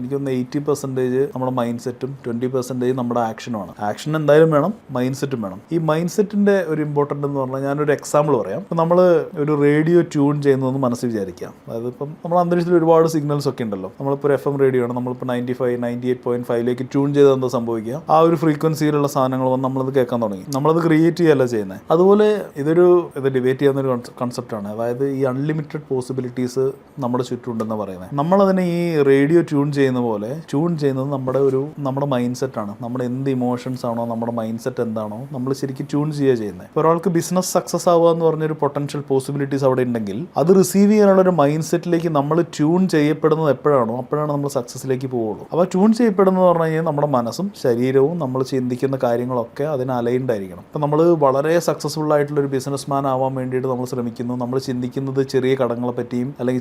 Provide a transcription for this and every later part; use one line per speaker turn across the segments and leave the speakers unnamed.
എനിക്കൊന്ന് 80% നമ്മുടെ മൈൻഡ് സെറ്റും 20% നമ്മുടെ ആക്ഷനുമാണ്. ആക്ഷൻ എന്തായാലും വേണം, മൈൻഡ് സെറ്റും വേണം. ഈ മൈൻഡ് സെറ്റിൻ്റെ ഒരു ഇമ്പോർട്ടൻ്റ് എന്ന് പറഞ്ഞാൽ ഞാനൊരു എക്സാമ്പിൾ പറയാം. ഇപ്പം നമ്മൾ ഒരു റേഡിയോ ട്യൂൺ ചെയ്യുന്നതെന്ന് മനസ്സിൽ വിചാരിക്കാം. അതായത് ഇപ്പം നമ്മുടെ അന്തരീക്ഷത്തിൽ ഒരുപാട് സിഗ്നൽസ് ഒക്കെ ഉണ്ടല്ലോ. നമ്മളിപ്പോൾ ഒരു FM റേഡിയോ ആണ്, നമ്മളിപ്പോൾ 98.5 ട്യൂൺ ചെയ്താൽ എന്താ സംഭവിക്കുക, ആ ഒരു ഫ്രീക്വൻസിയിലുള്ള സാധനങ്ങൾ വന്ന് നമ്മളത് കേൾക്കാൻ തുടങ്ങി. നമ്മളത് ക്രിയേറ്റ് ചെയ്യല്ല ചെയ്യുന്നത്. അതുപോലെ ഇത് ഡിബേറ്റ് ചെയ്യുന്നൊരു കൺസെപ്റ്റാണ്. അതായത് ഈ അൺലിമിറ്റഡ് പോസിബിലിറ്റീസ് നമ്മുടെ ചുറ്റുമുണ്ടെന്ന് പറയുന്നത്. നമ്മളതിനെ ഈ റേഡിയോ ട്യൂൺ ചെയ്യുന്ന പോലെ ട്യൂൺ ചെയ്യുന്നത് നമ്മുടെ മൈൻഡ് സെറ്റാണ്. നമ്മുടെ എന്ത് ഇമോഷൻസ് ആണോ, നമ്മുടെ മൈൻഡ് സെറ്റ് എന്താണോ, നമ്മൾ ശരിക്കും ട്യൂൺ ചെയ്യുക ചെയ്യുന്നത്. ഇപ്പോൾ ഒരാൾക്ക് ബിസിനസ് സക്സസ് ആവുക എന്ന് പറഞ്ഞൊരു പൊട്ടൻഷ്യൽ പോസിബിലിറ്റീസ് അവിടെ ഉണ്ടെങ്കിൽ അത് റിസീവ് ചെയ്യാനുള്ള ഒരു മൈൻഡ് സെറ്റിലേക്ക് നമ്മൾ ട്യൂൺ ചെയ്യപ്പെടുന്നത് എപ്പോഴാണോ അപ്പോഴാണ് നമ്മൾ സക്സസ്സിലേക്ക് പോവുള്ളൂ. അപ്പോൾ ട്യൂൺ ചെയ്യപ്പെടുന്നത് പറഞ്ഞു കഴിഞ്ഞാൽ നമ്മുടെ മനസ്സും ശരീരവും നമ്മൾ ചിന്തിക്കുന്ന കാര്യങ്ങളൊക്കെ അതിന് അലൈൻഡ് ആയിരിക്കണം. ഇപ്പം നമ്മൾ വളരെ സക്സസ്ഫുൾ ആയിട്ടുള്ളൊരു ബിസിനസ് മാൻ ആവാൻ വേണ്ടിയിട്ട് നമ്മൾ ശ്രമിക്കുന്നു. നമ്മൾ ചിന്തിക്കുന്നത് ചെറിയ കടങ്ങളെ പറ്റിയും അല്ലെങ്കിൽ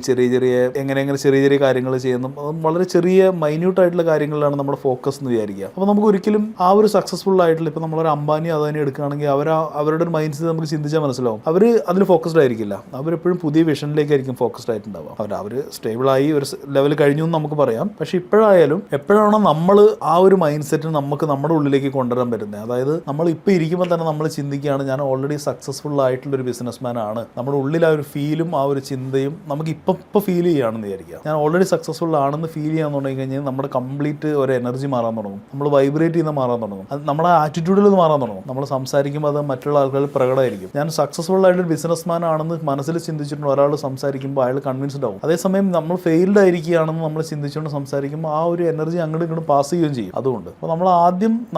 എങ്ങനെ ചെറിയ കാര്യങ്ങൾ ചെയ്യുന്നു, വളരെ ചെറിയ മൈന്യൂട്ടായിട്ടുള്ള കാര്യങ്ങളിലാണ് നമ്മുടെ ഫോക്കസ് എന്ന് വിചാരിക്കുക. അപ്പോൾ നമുക്ക് ഒരിക്കലും ആ ഒരു സക്സസ്ഫുൾ ആയിട്ടുള്ള, ഇപ്പോൾ നമ്മളൊരു അംബാനി അദാനി എടുക്കുകയാണെങ്കിൽ അവരുടെ ഒരു മൈൻഡ് സെറ്റ് നമുക്ക് ചിന്തിച്ചാൽ മനസ്സിലാവും. അവർ അതിൽ ഫോക്കസ്ഡ് ആയിരിക്കില്ല. അവരെപ്പോഴും പുതിയ വിഷനിലേക്കായിരിക്കും ഫോക്കസ്ഡ് ആയിട്ടുണ്ടാവുക. അവർ സ്റ്റേബിളായി ഒരു ലെവൽ കഴിഞ്ഞു എന്ന് നമുക്ക് പറയാം. പക്ഷെ എപ്പോഴാണോ നമ്മൾ ആ ഒരു മൈൻഡ് സെറ്റ് നമുക്ക് നമ്മുടെ ഉള്ളിലേക്ക് കൊണ്ടുവരാൻ പറ്റുന്നത്, അതായത് നമ്മൾ ഇപ്പോൾ ഇരിക്കുമ്പോൾ തന്നെ നമ്മൾ ചിന്തിക്കുകയാണ് ഞാൻ ഓൾറെഡി സക്സസ്ഫുൾ ആയിട്ടുള്ളൊരു ബിസിനസ് മാൻ ആണ്, നമ്മുടെ ഉള്ളിൽ ആ ഒരു ഫീലും ആ ഒരു ചിന്തയും നമുക്ക് ഇപ്പോൾ ഫീൽ ചെയ്യുകയാണെന്ന് വിചാരിക്കുക. ഞാൻ ഓൾറെഡി സക്സസ്ഫുൾ ആണെന്ന് ഫീൽ ചെയ്യാൻ തുടങ്ങി കഴിഞ്ഞാൽ നമ്മുടെ കംപ്ലീറ്റ് ഒരു എനർജി മാറാൻ തുടങ്ങും. നമ്മൾ വൈബ്രേറ്റ് ചെയ്യുന്ന മാറാൻ തുടങ്ങും. അത് നമ്മുടെ ആറ്റിറ്റ്യൂഡിൽ നിന്ന് മാറാൻ തുടങ്ങും. നമ്മൾ സംസാരിക്കുമ്പോൾ അത് മറ്റുള്ള ആൾക്കാർ പ്രകടമായിരിക്കും. ഞാൻ സക്സസ്ഫുൾ ആയിട്ടൊരു ബിസിനസ് മാൻ ആണെന്ന് മനസ്സിൽ ചിന്തിച്ചിട്ടുണ്ട് ഒരാൾ സംസാരിക്കുമ്പോൾ അയാൾ കൺവിൻസ്ഡ് ആവും. അതേസമയം നമ്മൾ ഫെയിൽഡ് ആയിരിക്കുകയാണെന്ന് നമ്മൾ ചിന്തിച്ചുകൊണ്ട് സംസാരിക്കുമ്പോൾ ആ ഒരു എനർജി അങ്ങോട്ട് ഇങ്ങോട്ട് പാസ് ചെയ്യുകയും ചെയ്യും. അതുകൊണ്ട് അപ്പോൾ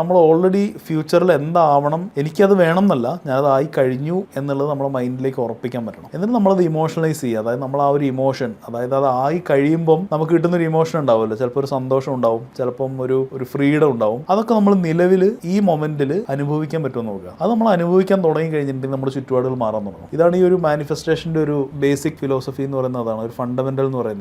നമ്മൾ ഓൾറെഡി ഫ്യൂച്ചറിൽ എന്താവണം, എനിക്കത് വേണം എന്നല്ല, ഞാനത് ആയി കഴിഞ്ഞു എന്നുള്ളത് നമ്മുടെ മൈൻഡിലേക്ക് ഉറപ്പിക്കാൻ പറ്റണം. എന്നിട്ട് നമ്മളത് ഇമോഷണലൈസ് ചെയ്യുക. അതായത് നമ്മൾ ആ ഒരു ഇമോഷൻ, അതായത് അത് ആയി കഴിയുമ്പം നമുക്ക് കിട്ടുന്നൊരു ഇമോഷൻ ഉണ്ടാവുമല്ലോ. ചിലപ്പോൾ ഒരു സന്തോഷം ഉണ്ടാവും, ചിലപ്പം ഒരു ഫ്രീഡം ഉണ്ടാവും. അതൊക്കെ നമ്മൾ നിലവിൽ ഈ മൊമെന്റിൽ അനുഭവിക്കാൻ പറ്റുമെന്ന് നോക്കുക. അത് നമ്മൾ അനുഭവിക്കാൻ തുടങ്ങി കഴിഞ്ഞിട്ടുണ്ടെങ്കിൽ നമ്മുടെ ചുറ്റുപാടുകൾ മാറാൻ തുടങ്ങും. ഇതാണ് ഈ ഒരു മാനിഫെസ്റ്റേഷൻ്റെ ഒരു ബേസിക് ഫിലോസഫി എന്ന് പറയുന്നത്. അതാണ് ഒരു ഫണ്ടമെന്റൽ എന്ന് പറയുന്നത്.